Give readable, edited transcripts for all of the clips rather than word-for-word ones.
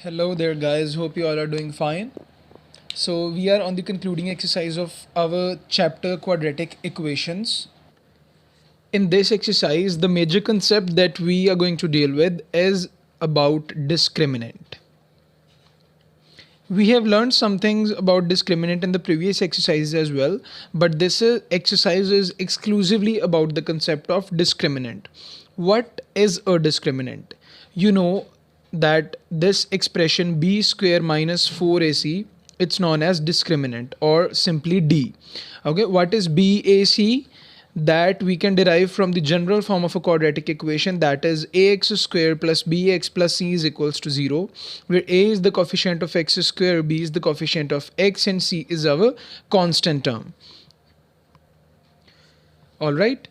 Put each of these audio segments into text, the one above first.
Hello there guys, hope you all are doing fine. So we are on the concluding exercise of our chapter quadratic equations. In this exercise, the major concept that we are going to deal with is about discriminant. We have learned some things about discriminant in the previous exercises as well, but this exercise is exclusively about the concept of discriminant. What is a discriminant? You know that this expression b square minus 4ac, it's known as discriminant or simply d. Okay, what is bac? That we can derive from the general form of a quadratic equation, that is ax square plus bx plus c is equals to 0, where a is the coefficient of x square, b is the coefficient of x, and c is our constant term. Alright,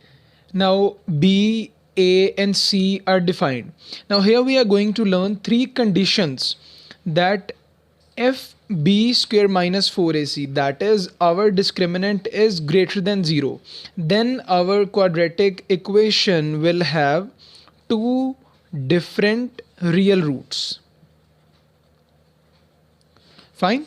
now b, a and c are defined. Now here we are going to learn three conditions that if b square minus 4ac, that is our discriminant, is greater than 0, then our quadratic equation will have two different real roots. Fine.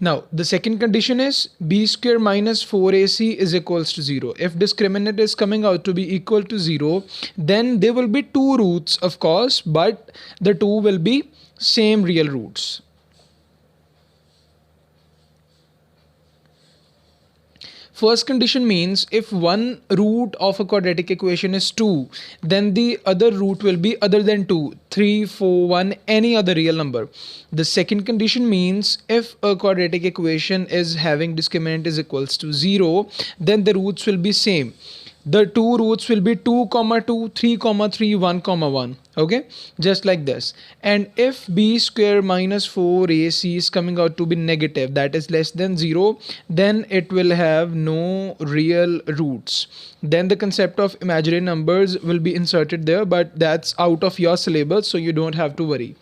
Now the second condition is b square minus 4ac is equals to 0. If discriminant is coming out to be equal to 0, then there will be two roots, of course, but the two will be same real roots. First condition means if one root of a quadratic equation is 2, then the other root will be other than 2, 3, 4, 1, any other real number. The second condition means if a quadratic equation is having discriminant is equals to 0, then the roots will be same. The two roots will be 2, 2, 3, 3, 1, 1. Okay, just like this. And if b square minus 4ac is coming out to be negative, that is less than 0, then it will have no real roots. Then the concept of imaginary numbers will be inserted there, but that's out of your syllabus, so you don't have to worry.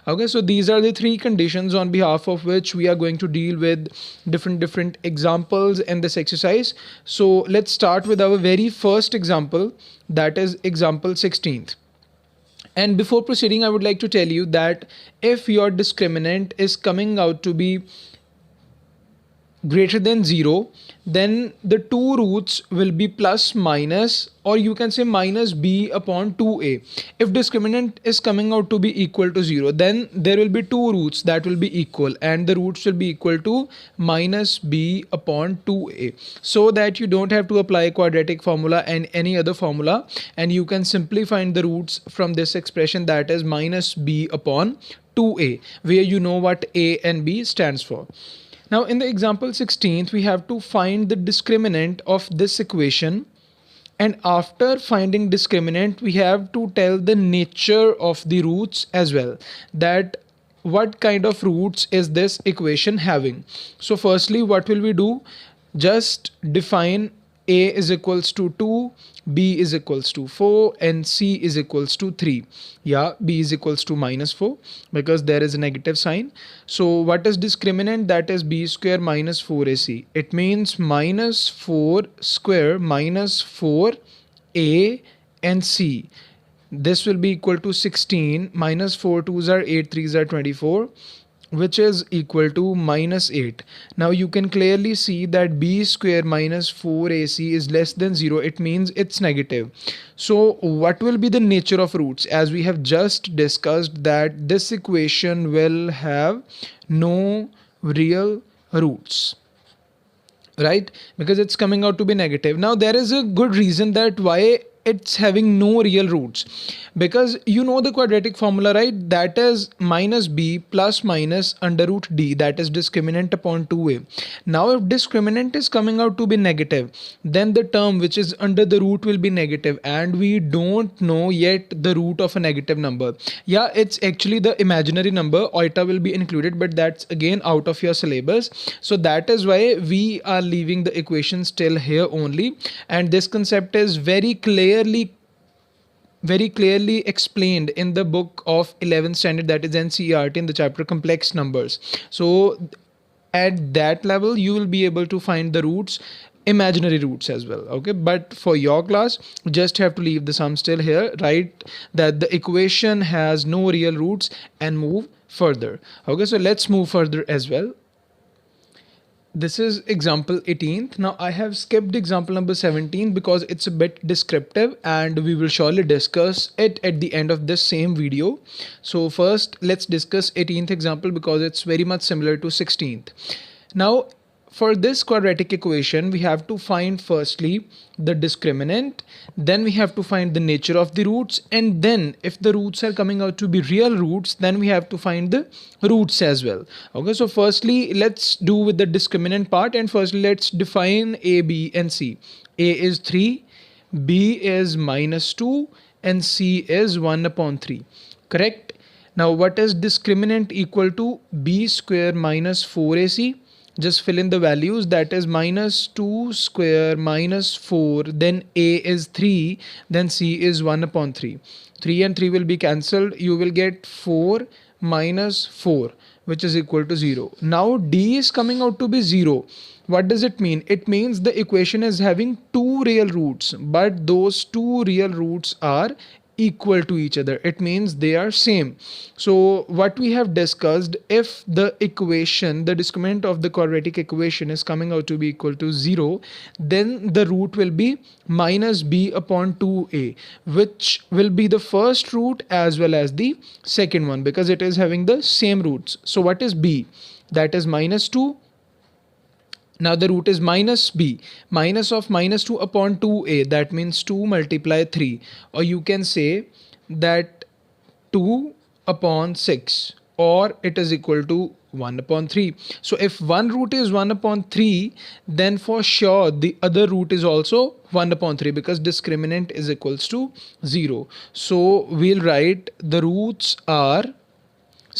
Okay, so these are the three conditions on behalf of which we are going to deal with different examples in this exercise. So let's start with our very first example, that is example 16th. And before proceeding, I would like to tell you that if your discriminant is coming out to be greater than 0, then the two roots will be plus minus, or you can say minus b upon 2a. If discriminant is coming out to be equal to 0, then there will be two roots that will be equal, and the roots will be equal to minus b upon 2a, so that you don't have to apply quadratic formula and any other formula, and you can simply find the roots from this expression, that is minus b upon 2a, where you know what a and b stands for. Now in the example 16th, we have to find the discriminant of this equation, and after finding discriminant, we have to tell the nature of the roots as well, that what kind of roots is this equation having. So firstly, what will we do? Just define a is equals to 2, b is equals to 4, and c is equals to 3. Yeah, b is equals to minus 4 because there is a negative sign. So what is discriminant? That is b square minus 4ac. It means minus 4 square minus 4a and c. This will be equal to 16. Minus 4 2s are 8, 3s are 24, which is equal to minus 8. Now you can clearly see that b square minus 4ac is less than 0. It means it's negative. So what will be the nature of roots? As we have just discussed, that this equation will have no real roots, right? Because it's coming out to be negative. Now there is a good reason that why it's having no real roots, because you know the quadratic formula, right? That is minus b plus minus under root d, that is discriminant upon 2a. Now if discriminant is coming out to be negative, then the term which is under the root will be negative, and we don't know yet the root of a negative number. Yeah, it's actually the imaginary number, iota will be included, but that's again out of your syllabus. So that is why we are leaving the equation still here only, and this concept is very clearly explained in the book of 11th standard, that is NCERT, in the chapter complex numbers. So at that level you will be able to find the roots, imaginary roots as well. Okay, but for your class, just have to leave the sum still here, write that the equation has no real roots, and move further. Okay, so let's move further as well. This is example 18th. Now I have skipped example number 17 because it's a bit descriptive and we will surely discuss it at the end of this same video. So first let's discuss 18th example because it's very much similar to 16th. Now for this quadratic equation, we have to find firstly the discriminant, then we have to find the nature of the roots, and then if the roots are coming out to be real roots, then we have to find the roots as well. Okay, so firstly let's do with the discriminant part, and firstly let's define a, b and c. A is 3, b is -2 and c is 1/3. Correct? Now what is discriminant equal to? B square minus 4ac. Just fill in the values, that is -2 square minus 4, then a is 3, then c is 1/3. 3 and 3 will be cancelled. You will get 4 minus 4, which is equal to 0. Now d is coming out to be 0. What does it mean? It means the equation is having two real roots, but those two real roots are equal to each other. It means they are same. So what we have discussed, if the equation, the discriminant of the quadratic equation is coming out to be equal to 0, then the root will be -b/2a, which will be the first root as well as the second one because it is having the same roots. So what is b? That is -2. Now the root is minus b, minus of -2/2a, that means 2 multiply 3, or you can say that 2/6, or it is equal to 1/3. So if one root is 1/3, then for sure the other root is also 1/3 because discriminant is equals to 0. So we'll write the roots are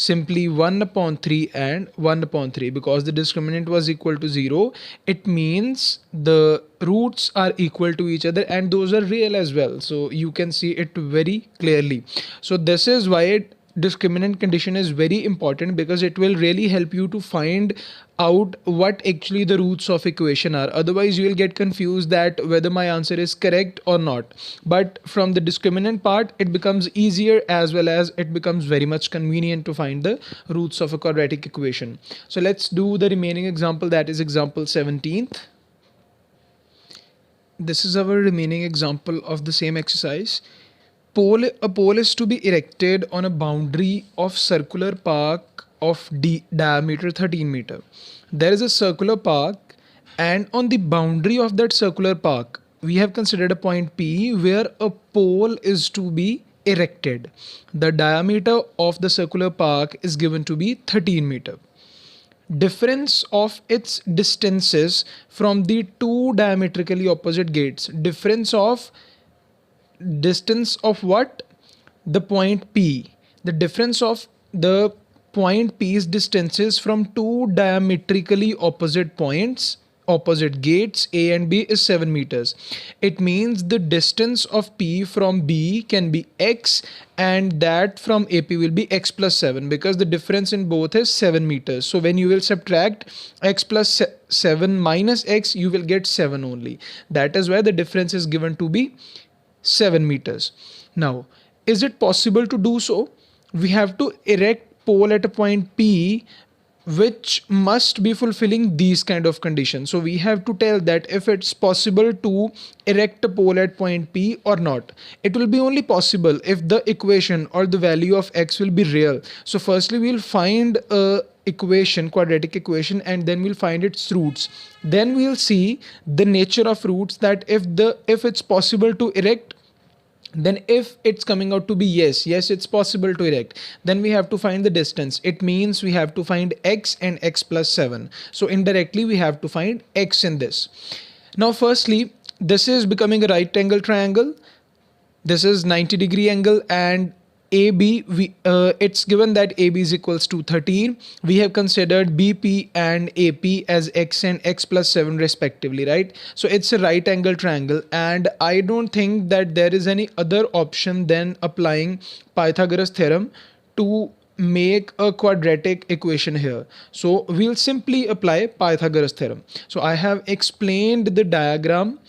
simply 1/3 and 1/3 because the discriminant was equal to 0. It means the roots are equal to each other and those are real as well. So you can see it very clearly. So this is why discriminant condition is very important because it will really help you to find out what actually the roots of equation are. Otherwise you will get confused that whether my answer is correct or not. But from the discriminant part it becomes easier as well as it becomes very much convenient to find the roots of a quadratic equation. So let's do the remaining example, that is example 17th. This is our remaining example of the same exercise. A pole is to be erected on a boundary of circular park of diameter 13 meter. There is a circular park and on the boundary of that circular park we have considered a point P where a pole is to be erected. The diameter of the circular park is given to be 13 meter. Difference of its distances from the two diametrically opposite gates. Distance of what? The point P. The difference of the point P's distances from two diametrically opposite points, opposite gates A and B is 7 meters. It means the distance of P from B can be X and that from AP will be X plus 7 because the difference in both is 7 meters. So when you will subtract X plus 7 minus X, you will get 7 only. That is why the difference is given to be 7 meters. Now, is it possible to do so? We have to erect pole at a point P which must be fulfilling these kind of conditions. So we have to tell that if it's possible to erect a pole at point P or not. It will be only possible if the equation or the value of X will be real. So firstly we'll find a equation, quadratic equation, and then we'll find its roots. Then we'll see the nature of roots, that if it's possible to erect, then if it's coming out to be yes it's possible to erect, then we have to find the distance. It means we have to find X and X plus 7. So indirectly we have to find X in this. Now firstly this is becoming a right angle triangle. This is 90-degree angle and AB, it's given that AB is equals to 13. We have considered BP and AP as X and X plus 7 respectively, right? So it's a right angle triangle and I don't think that there is any other option than applying Pythagoras theorem to make a quadratic equation here. So we'll simply apply Pythagoras theorem. So I have explained the diagram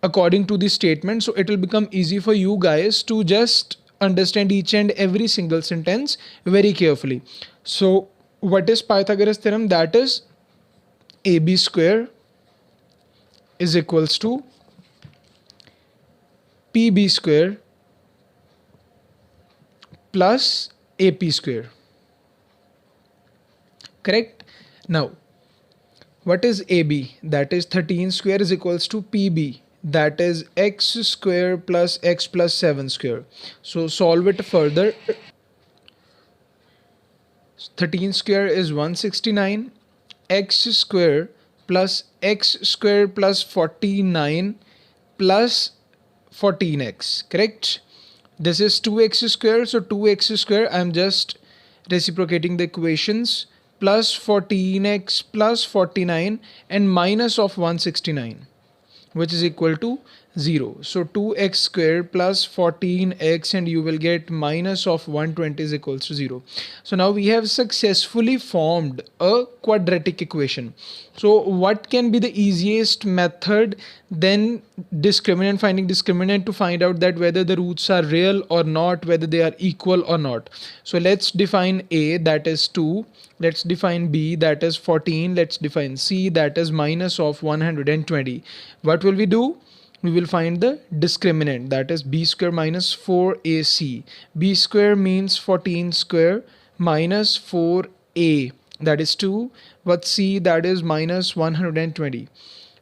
according to the statement, so it will become easy for you guys to just understand each and every single sentence very carefully. So what is Pythagoras theorem? That is AB square is equals to PB square plus AP square. Correct? Now, what is AB? That is 13 square is equals to PB. That is x square plus x plus 7 square. So solve it further. 13 square is 169. X square plus x square plus 49 plus 14x. Correct? This is 2x square. So 2x square, I am just reciprocating the equations, plus 14x plus 49 and minus of 169, which is equal to 0. So 2x square plus 14x and you will get minus of 120 is equals to 0. So now we have successfully formed a quadratic equation. So what can be the easiest method than discriminant, finding discriminant, to find out that whether the roots are real or not, whether they are equal or not. So let's define A, that is 2. Let's define B, that is 14. Let's define C, that is minus of 120. What will we do? We will find the discriminant, that is B square minus 4AC. B square means 14 square minus 4A, that is 2. What C, that is minus 120.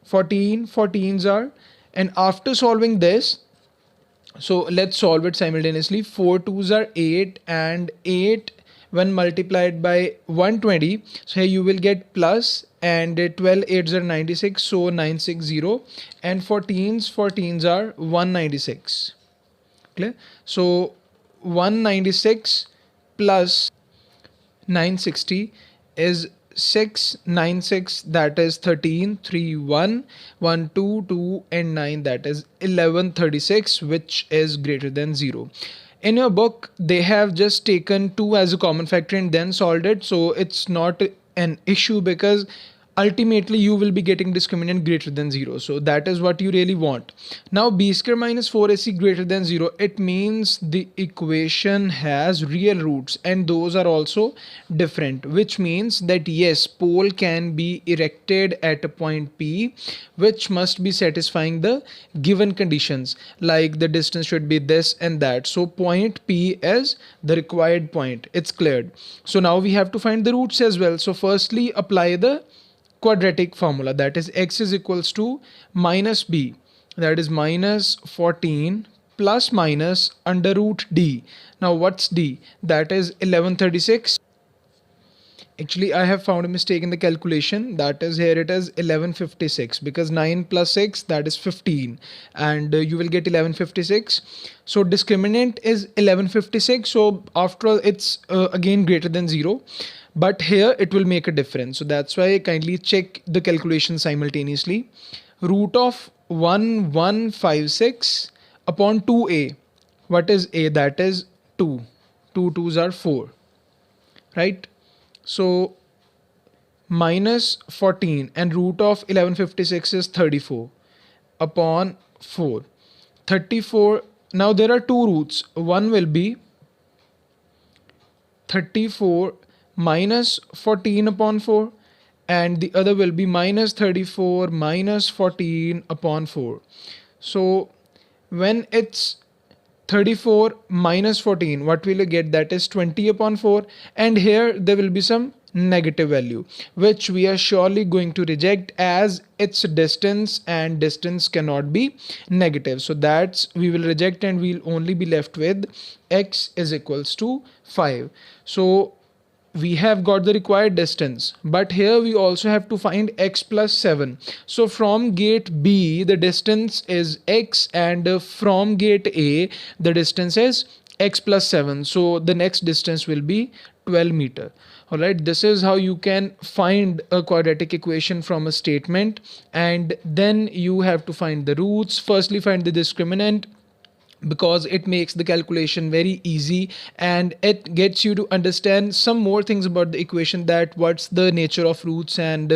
14s are, and after solving this, so let's solve it simultaneously. 4 2s are 8, and 8 when multiplied by 120, so here you will get plus, and 12 8s are 96, so 960, and 14s are 196. Clear? So 196 plus 960 is 696, that is 13, 3 1 1 2 2 and 9, that is 1136, which is greater than 0. In your book they have just taken 2 as a common factor and then solved it, so it's not an issue because ultimately you will be getting discriminant greater than 0. So that is what you really want. Now B square minus 4AC greater than 0, it means the equation has real roots and those are also different, which means that yes, pole can be erected at a point P, which must be satisfying the given conditions, like the distance should be this and that. So point P is the required point. It's cleared. So now we have to find the roots as well. So firstly apply the quadratic formula, that is x is equals to minus b, that is minus 14 plus minus under root d. Now what's d? That is 1136. Actually I have found a mistake in the calculation, that is here it is 1156, because 9 plus 6, that is 15, and you will get 1156. So discriminant is 1156, so after all it's again greater than 0, but here it will make a difference. So that's why kindly check the calculation simultaneously. Root of 1156 upon 2a. What is a? That is 2. 2 2s are 4, right? So minus 14 and root of 1156 is 34 upon 4. 34. Now there are two roots. One will be 34 minus 14 upon 4 and the other will be minus 34 minus 14 upon 4. So when it's 34 minus 14, what will you get? That is 20 upon 4, and here there will be some negative value which we are surely going to reject as its distance, and distance cannot be negative, so that's we will reject and we'll only be left with x is equals to 5. So we have got the required distance, but here we also have to find x plus 7. So from gate B the distance is x, and from gate A the distance is x plus 7. So the next distance will be 12 meter. Alright, this is how you can find a quadratic equation from a statement, and then you have to find the roots. Firstly find the discriminant, because it makes the calculation very easy, and it gets you to understand some more things about the equation, that what's the nature of roots, and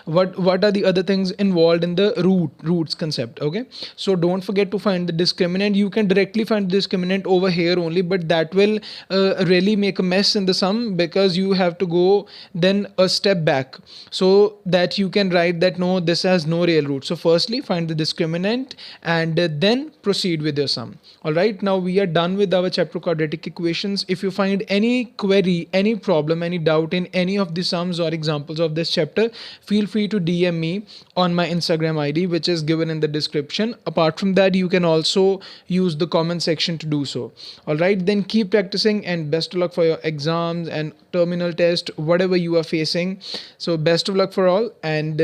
what are the other things involved in the roots concept. Okay, so don't forget to find the discriminant. You can directly find the discriminant over here only, but that will really make a mess in the sum, because you have to go then a step back so that you can write that no, this has no real root. So firstly find the discriminant, and then proceed with your sum. All right, now we are done with our chapter quadratic equations. If you find any query, any problem, any doubt in any of the sums or examples of this chapter, feel free to DM me on my Instagram ID, which is given in the description. Apart from that, you can also use the comment section to do so. All right, then keep practicing, and best of luck for your exams and terminal test, whatever you are facing. So best of luck for all, and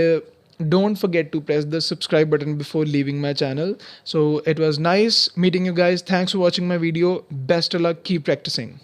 don't forget to press the subscribe button before leaving my channel. So it was nice meeting you guys. Thanks for watching my video. Best of luck. Keep practicing.